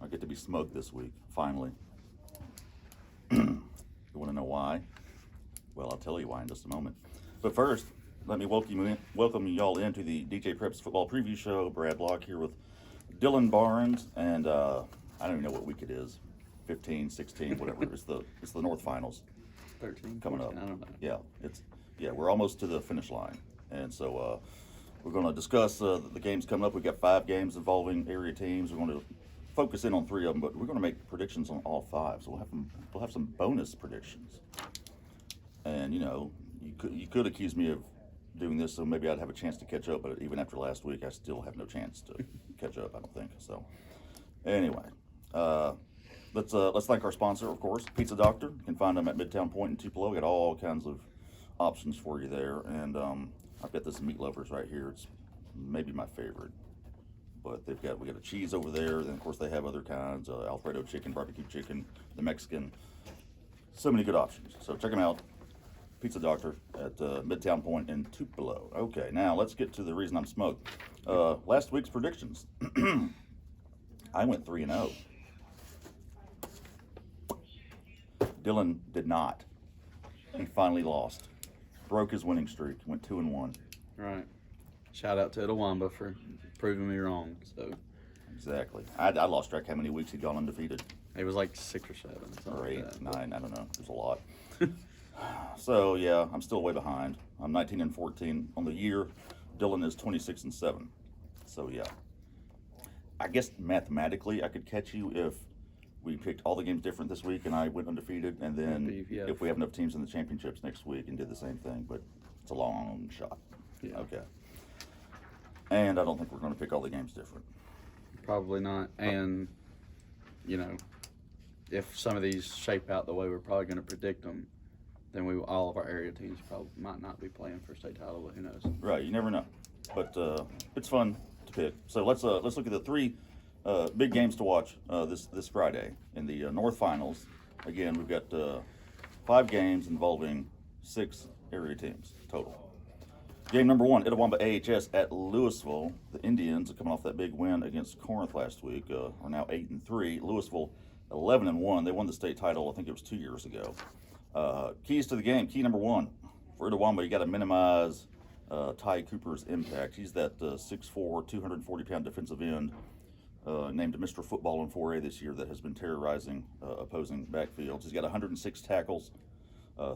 I get to be smoked this week, finally. You want to know why? Well, I'll tell you why in just a moment. But first, let me welcome y'all into the DJ Preps Football Preview Show. Brad Locke here with Dylan Barnes, and I don't even know what week it is. 15, 16, whatever. It's the North Finals. 13, coming 14, up. I don't know. Yeah, we're almost to the finish line, and so we're going to discuss the games coming up. We've got 5 games involving area teams. We're going to focus in on 3 of them, but we're going to make predictions on all 5. So we'll have some bonus predictions. And you could accuse me of doing this, so maybe I'd have a chance to catch up. But even after last week, I still have no chance to catch up. I don't think so. Anyway, let's thank our sponsor, of course, Pizza Doctor. You can find them at Midtown Point in Tupelo. We got all kinds of options for you there, and I've got this meat lovers right here. It's maybe my favorite, but we got a cheese over there. Then of course they have other kinds: Alfredo chicken, barbecue chicken, the Mexican. So many good options. So check them out. Pizza Doctor at Midtown Point in Tupelo. Okay, now let's get to the reason I'm smoked. Last week's predictions. I went 3-0. Dylan did not. He finally lost. Broke his winning streak. Went 2-1. Right. Shout out to Itawamba for proving me wrong. So Exactly. I lost track how many weeks he'd gone undefeated. it was like 6 or 7. Or 8, like that. 9. I don't know. There's a lot. So yeah, I'm still way behind. I'm 19-14 on the year. Dylan is 26-7. So yeah, I guess mathematically I could catch you if we picked all the games different this week and I went undefeated, and then if we have enough teams in the championships next week and did the same thing. But it's a long shot. Yeah. Okay. And I don't think we're going to pick all the games different. Probably not. And, if some of these shape out the way we're probably going to predict them, then all of our area teams probably might not be playing for state title, but who knows? Right, you never know. But it's fun to pick. So let's look at the 3 big games to watch this Friday in the North Finals. Again, we've got 5 games involving 6 area teams total. Game number 1, Itawamba AHS at Louisville. The Indians are coming off that big win against Corinth last week. Are now 8-3. Louisville 11-1. They won the state title. I think it was 2 years ago. Keys to the game. Key number 1 for Itawamba: you got to minimize Ty Cooper's impact. He's that 6'4", 240-pound defensive end named Mr. Football in 4A this year that has been terrorizing opposing backfields. He's got 106 tackles,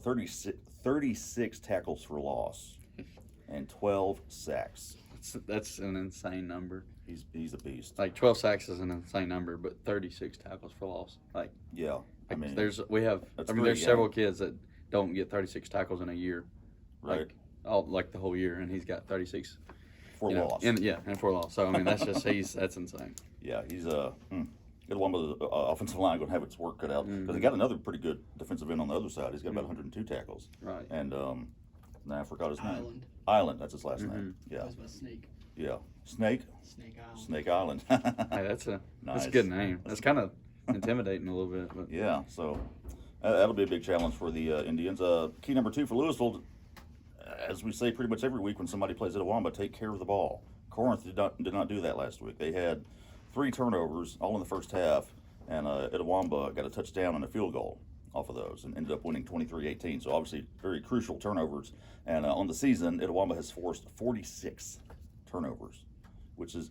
36 tackles for loss, and 12 sacks. That's an insane number. He's a beast. Like 12 sacks is an insane number, but 36 tackles for loss. Yeah, there's several kids that don't get 36 tackles in a year, right? Like the whole year, and he's got 36 for loss. And for loss. So that's just that's insane. Yeah, he's Itawamba's offensive line going to have its work cut out because they got another pretty good defensive end on the other side. He's got about 102 tackles. Right. And now I forgot his name. Island. Island, that's his last name. Yeah. Goes by Snake. Yeah. Snake. Snake Island. Snake Island. Hey, that's a Nice. good name. That's kind of intimidating a little bit. But. Yeah. So that'll be a big challenge for the Indians. Key number 2 for Louisville, as we say pretty much every week when somebody plays Itawamba, take care of the ball. Corinth did not do that last week. They had 3 turnovers all in the first half, and Itawamba got a touchdown and a field goal off of those and ended up winning 23-18. So obviously very crucial turnovers. And on the season, Itawamba has forced 46 turnovers, which is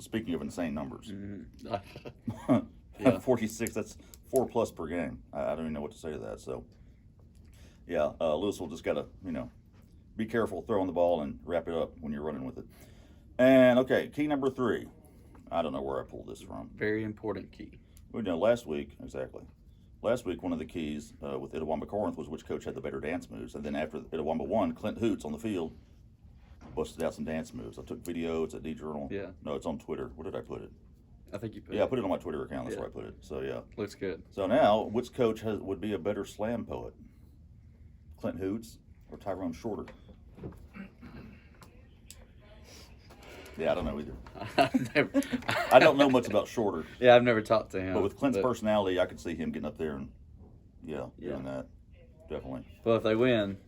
speaking of insane numbers. Yeah. 46, that's 4+ per game. I don't even know what to say to that. So yeah, Louisville just got to be careful throwing the ball and wrap it up when you're running with it. And okay, key number 3. I don't know where I pulled this from. Very important key. Last week, one of the keys with Itawamba Corinth was which coach had the better dance moves. And then after Itawamba won, Clint Hoots on the field busted out some dance moves. I took video. It's at D-Journal. Yeah. No, it's on Twitter. Where did I put it? I think you put I put it on my Twitter account. That's where I put it. So, yeah. Looks good. So now, which coach would be a better slam poet? Clint Hoots or Tyrone Shorter? Yeah, I don't know either. I don't know much about Shorter. Yeah, I've never talked to him. But with Clint's personality, I could see him getting up there and, doing that. Definitely. Well, if they win,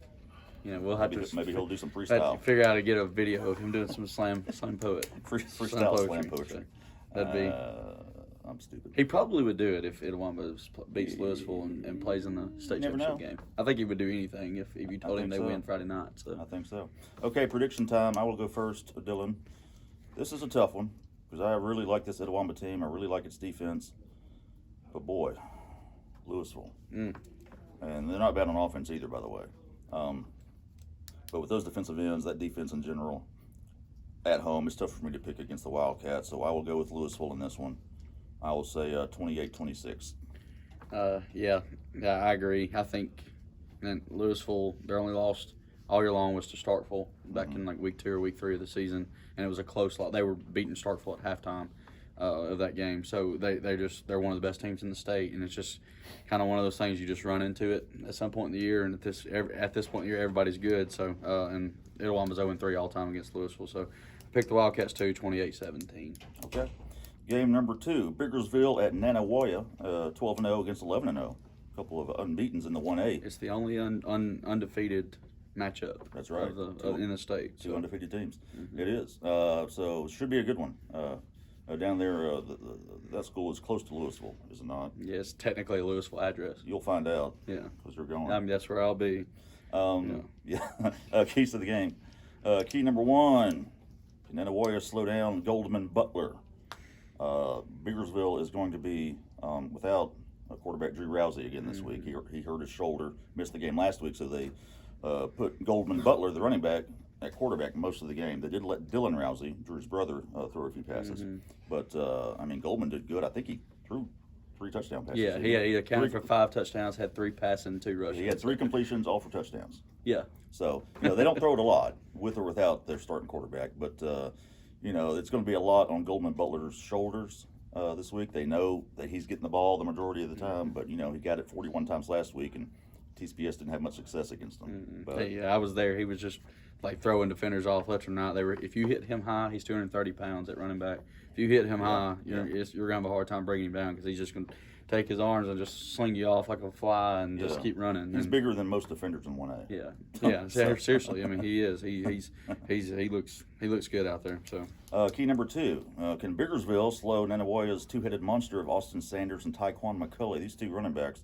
we'll have to. Maybe he'll do some have freestyle. to figure out how to get a video of him doing some slam poet. Freestyle slam poetry. So that'd be. I'm stupid. He probably would do it if Itawamba beats Louisville and plays in the state never championship know. game. I think he would do anything if you told him they so. win Friday night. So I think so. Okay, prediction time. I will go first, Dylan. This is a tough one because I really like this Itawamba team. I really like its defense. But boy, Louisville. And they're not bad on offense either, by the way. But with those defensive ends, that defense in general, at home, it's tough for me to pick against the Wildcats. So I will go with Louisville in this one. I will say 28-26. yeah, I agree. I think Louisville, their only loss all year long was to Starkville back in like week 2 or week 3 of the season, and it was a close loss. They were beating Starkville at halftime of that game, so they're one of the best teams in the state, and it's just kind of one of those things you just run into it at some point in the year, and at this point in the year everybody's good. So and Itawamba's 0-3 all time against Louisville, so pick the Wildcats too, 28-17. Okay. Game number 2, Biggersville at Nanih Waiya, 12-0 against 11-0. A couple of unbeatens in the 1A. It's the only undefeated matchup. That's right. In the state. Two undefeated teams. It is. So it should be a good one. Down there, that school is close to Louisville, is it not? Yeah, it's technically a Louisville address. You'll find out. Yeah. Because you're going. I mean, that's where I'll be. Keys to the game. Key number 1, Nanih Waiya slow down Goldman Butler. Biggersville is going to be without quarterback Drew Rousey again this week. He hurt his shoulder, missed the game last week, so they put Goldman Butler, the running back, at quarterback most of the game. They did let Dylan Rousey, Drew's brother, throw a few passes. But, I mean, Goldman did good. I think he threw 3 touchdown passes. Yeah, he accounted for 5 touchdowns, had 3 passing, 2 rushing. He had 3 completions, all for touchdowns. Yeah. So, they don't throw it a lot, with or without their starting quarterback. But, it's going to be a lot on Goldman Butler's shoulders this week. They know that he's getting the ball the majority of the time, but, he got it 41 times last week, and TCPS didn't have much success against them. But, I was there. He was just like throwing defenders off left and right. If you hit him high, he's 230 pounds at running back. If you hit him high, you're going to have a hard time bringing him down because he's just going to take his arms and just sling you off like a fly and just keep running. He's bigger than most defenders in 1A. Yeah. Seriously. I mean, he is. He looks good out there. So key number 2, can Biggersville slow Nanih Waiya's two-headed monster of Austin Sanders and Tyquan McCulley? These 2 running backs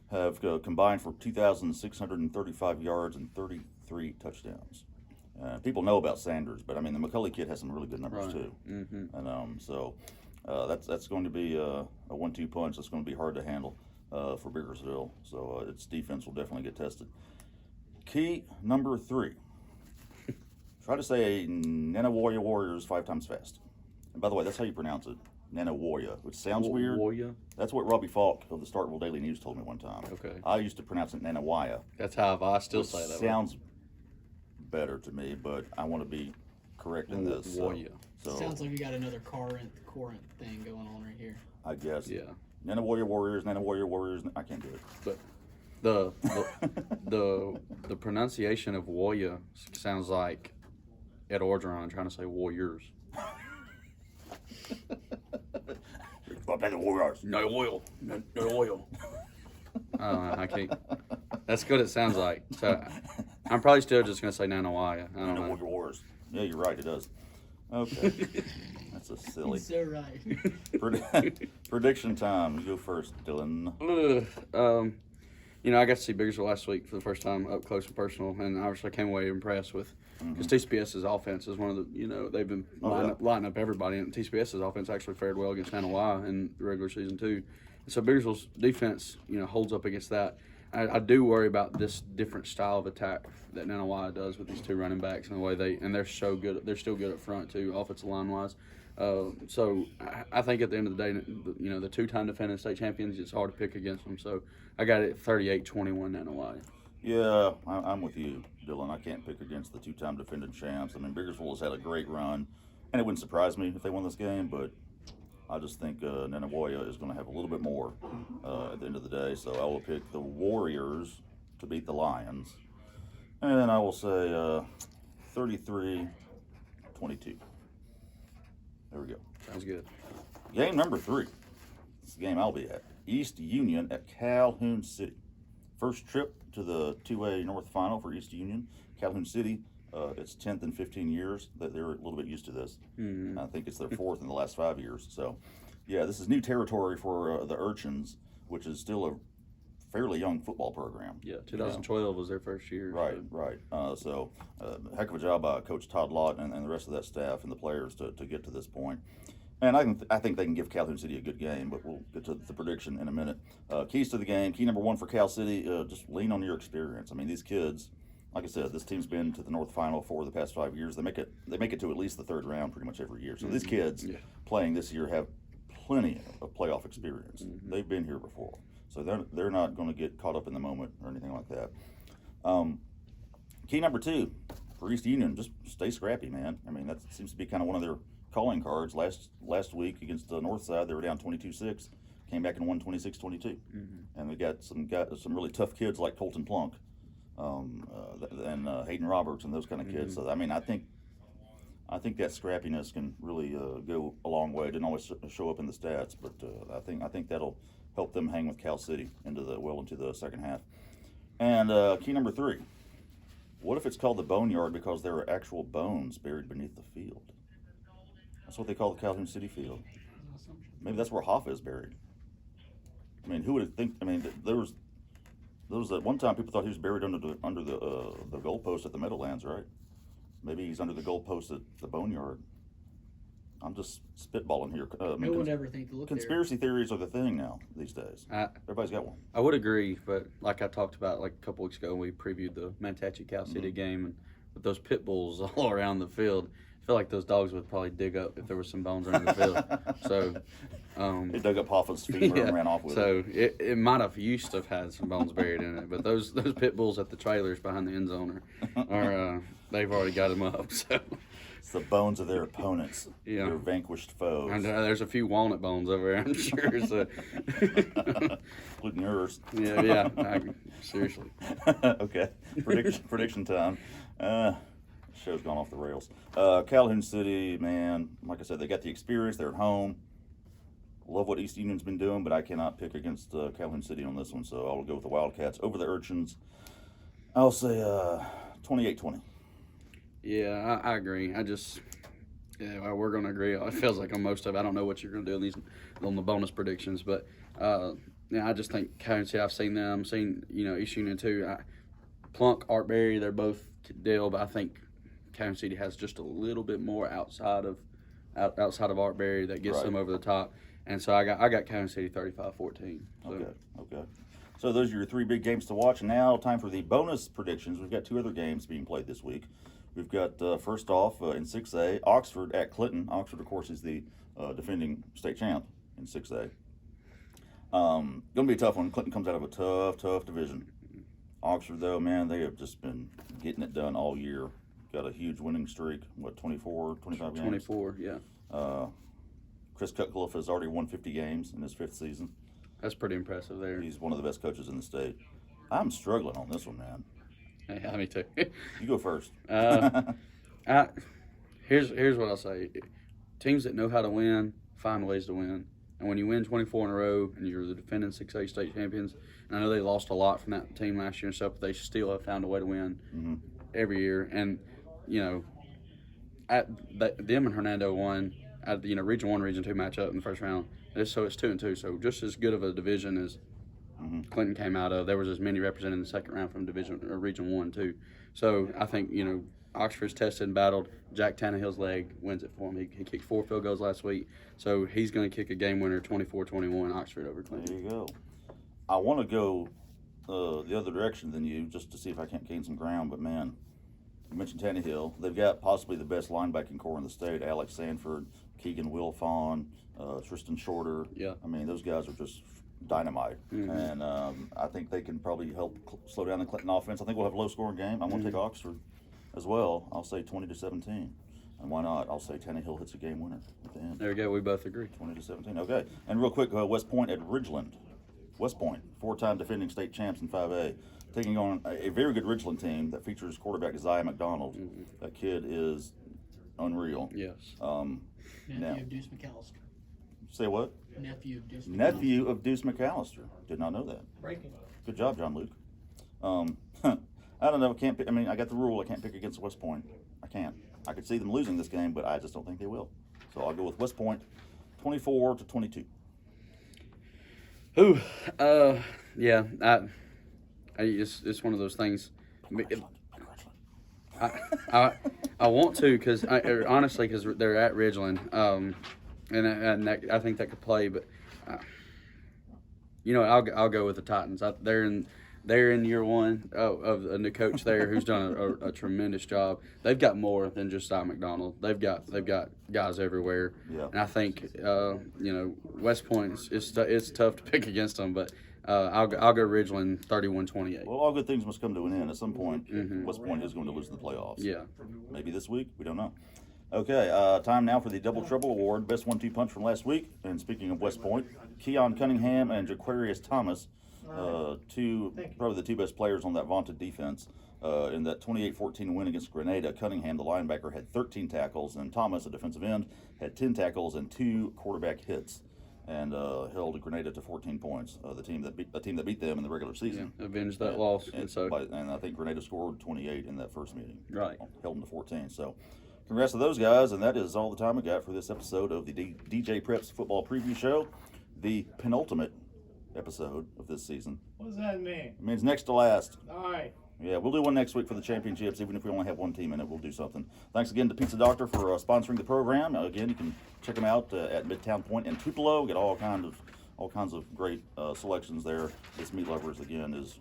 have combined for 2,635 yards and 33 touchdowns. People know about Sanders, but I mean the McCulley kid has some really good numbers too. And so that's going to be a 1-2 punch. That's going to be hard to handle for Biggersville. So its defense will definitely get tested. Key number 3. Try to say Nanih Waiya Warriors 5 times fast. And by the way, that's how you pronounce it. Nanih Waiya, which sounds weird. Waiya? That's what Robbie Falk of the Starkville Daily News told me one time. Okay. I used to pronounce it Nanih Waiya. That's how I still say that. Sounds better to me, but I want to be correct in this. Waiya. So Sounds like you got another Corinth thing going on right here. I guess. Yeah. Nanih Waiya Warriors, Nanih Waiya Warriors. I can't do it. But the pronunciation of Waiya sounds like Ed Orgeron trying to say Warriors. The Warriors. No oil. No oil. I can't. That's what it sounds like. So I'm probably still just going to say Nanih Waiya. I don't know. Warriors. Yeah, you're right. It does. Okay. That's a silly. He's so right. Prediction time. You go first, Dylan. I got to see Biggersville last week for the first time up close and personal, and obviously I came away impressed with because TCPS's offense is one of the they've been lighting up everybody, and TCPS's offense actually fared well against Nanih Waiya in the regular season too. And so Biggersville's defense holds up against that. I do worry about this different style of attack that Nanih Waiya does with these 2 running backs and the way they're so good. They're still good up front too, offensive line wise. So I think at the end of the day, the 2-time defending state champions, it's hard to pick against them. So I got it 38-21 Nanih Waiya. Yeah, I'm with you, Dylan. I can't pick against the 2-time defending champs. I mean, Biggersville has had a great run, and it wouldn't surprise me if they won this game, but I just think Nanih Waiya is going to have a little bit more at the end of the day. So I will pick the Warriors to beat the Lions, and I will say 33-22. There we go. Sounds good. Game number 3. This is the game I'll be at. East Union at Calhoun City. First trip to the 2A North Final for East Union. Calhoun City, it's 10th in 15 years that they're a little bit used to this. I think it's their 4th in the last 5 years. So Yeah, this is new territory for the Urchins, which is still a fairly young football program. Yeah, 2012 was their first year. Right, so. right. Heck of a job by Coach Todd Lott and the rest of that staff and the players to get to this point. And I think they can give Calhoun City a good game, but we'll get to the prediction in a minute. Keys to the game. Key number one for Cal City, just lean on your experience. I mean, these kids, like I said, this team's been to the North Final for the past 5 years. They make it to at least the third round pretty much every year. So these kids playing this year have plenty of playoff experience. They've been here before. So they're not going to get caught up in the moment or anything like that. Key number two for East Union, just stay scrappy, man. I mean, that seems to be kind of one of their calling cards. Last week against the North Side, they were down 22-6, came back and won 26-22. And we got some really tough kids like Colton Plunk and Hayden Roberts and those kind of kids. So I mean, I think that scrappiness can really go a long way. It didn't always show up in the stats, but I think that'll help them hang with Cal City into the second half. And key number three, what if it's called the Boneyard because there are actual bones buried beneath the field? That's what they call the Calhoun City field. Maybe that's where Hoffa is buried. I mean, who would think? I mean, there was at one time people thought he was buried under the goalpost at the Meadowlands, right? Maybe he's under the goalpost at the Boneyard. I'm just spitballing here. Who would ever think to look conspiracy theories are the thing now these days. Everybody's got one. I would agree, but like I talked about like a couple weeks ago, we previewed the Manatee Cal City game, and with those pit bulls all around the field, I feel like those dogs would probably dig up if there was some bones around the field. So they dug up Hoffa's feet and ran off with it. So it might have used to have had some bones buried in it, but those pit bulls at the trailers behind the end zone are they've already got them up. So. It's the bones of their opponents, their vanquished foes. And there's a few walnut bones over there, I'm sure. So. Including yours. Yeah. Seriously. Okay. Prediction time. Show's gone off the rails. Calhoun City, man, like I said, they got the experience. They're at home. Love what East Union's been doing, but I cannot pick against Calhoun City on this one, so I'll go with the Wildcats over the Urchins. I'll say 28-20. Yeah, I agree. We're going to agree. It feels like on most of it. I don't know what you're going to do on the bonus predictions, but I just think Calhoun City, I've seen them, East Union too. Plunk, Art Berry, they're both deal, but I think Calhoun City has just a little bit more outside of Art Berry that gets them over the top. And so I got Calhoun City 35-14. So. Okay. So those are your three big games to watch. Now time for the bonus predictions. We've got two other games being played this week. We've got, first off, in 6A, Oxford at Clinton. Oxford, of course, is the defending state champ in 6A. Going to be a tough one. Clinton comes out of a tough division. Oxford, though, man, they have just been getting it done all year. Got a huge winning streak. 24, 25 games? 24, yeah. Chris Cutcliffe has already won 50 games in his fifth season. That's pretty impressive there. He's one of the best coaches in the state. I'm struggling on this one, man. Yeah, me too. You go first. Here's what I'll say. Teams that know how to win find ways to win. And when you win 24 in a row and you're the defending 6A state champions, and I know they lost a lot from that team last year and stuff, but they still have found a way to win every year. And, them and Hernando won at the Region 1, Region 2 matchup in the first round. So it's 2-2. So just as good of a division as Clinton came out of. There was as many represented in the second round from Region 1 too. So I think Oxford's tested and battled. Jack Tannehill's leg wins it for him. He kicked 4 field goals last week, so he's going to kick a game winner 24-21 Oxford over Clinton. There you go. I want to go the other direction than you just to see if I can't gain some ground, but man, you mentioned Tannehill. They've got possibly the best linebacking core in the state. Alex Sanford, Keegan Wilfon, Tristan Shorter. Yeah. I mean, those guys are just dynamite, and I think they can probably help slow down the Clinton offense. I think we'll have a low-scoring game. I'm going to take Oxford as well. I'll say 20-17, and why not? I'll say Tannehill hits a game winner at the end. There we go. We both agree. 20-17. Okay, and real quick, West Point at Ridgeland. West Point, 4-time defending state champs in 5A, taking on a very good Ridgeland team that features quarterback Isaiah McDonald. That kid is unreal. Yes. Nephew of Deuce McAllister. Say what? Nephew of Deuce McAllister. Nephew of Deuce McAllister. Did not know that. Breaking. Good job, John Luke. I don't know. Can't pick, I got the rule. I can't pick against West Point. I can't. I could see them losing this game, but I just don't think they will. So I'll go with West Point, 24-22. Ooh, yeah. It's one of those things. I want to because honestly because they're at Ridgeland, and I think that could play, but I'll go with the Titans. They're in year one of a new coach there who's done a tremendous job. They've got more than just Cy McDonald. They've got guys everywhere. Yeah. And I think West Point it's tough to pick against them, but I'll go Ridgeland 31-28. Well, all good things must come to an end. At some point, West Point is going to lose the playoffs. Yeah. Maybe this week. We don't know. Okay, time now for the Double Trouble Award. Best 1-2 punch from last week. And speaking of West Point, Keon Cunningham and Jaquarius Thomas, probably the two best players on that vaunted defense. In that 28-14 win against Grenada, Cunningham, the linebacker, had 13 tackles, and Thomas, a defensive end, had 10 tackles and 2 quarterback hits, and held Grenada to 14 points. The team that beat them in the regular season. Yeah, avenged that loss. And I think Grenada scored 28 in that first meeting. Right. Held them to 14. So, congrats to those guys, and that is all the time we got for this episode of the DJ Preps Football Preview Show, the penultimate episode of this season. What does that mean? It means next to last. All right. Yeah, we'll do one next week for the championships. Even if we only have one team in it, we'll do something. Thanks again to Pizza Doctor for sponsoring the program. Again, you can check them out at Midtown Point and Tupelo. Get all kinds of great selections there. This Meat Lovers again is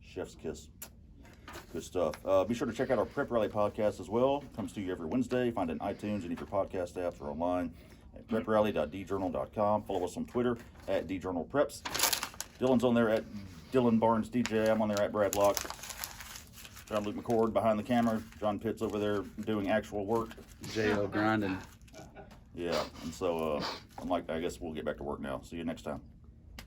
chef's kiss. Good stuff. Be sure to check out our Prep Rally podcast as well. Comes to you every Wednesday. Find it in iTunes, any of your podcast apps, or online at preprally.djournal.com. Follow us on Twitter at djournalpreps. Dylan's on there at Dylan Barnes DJ. I'm on there at Brad Block. John Luke McCord behind the camera. John Pitts over there doing actual work. JL grinding. Yeah, and so I guess we'll get back to work now. See you next time.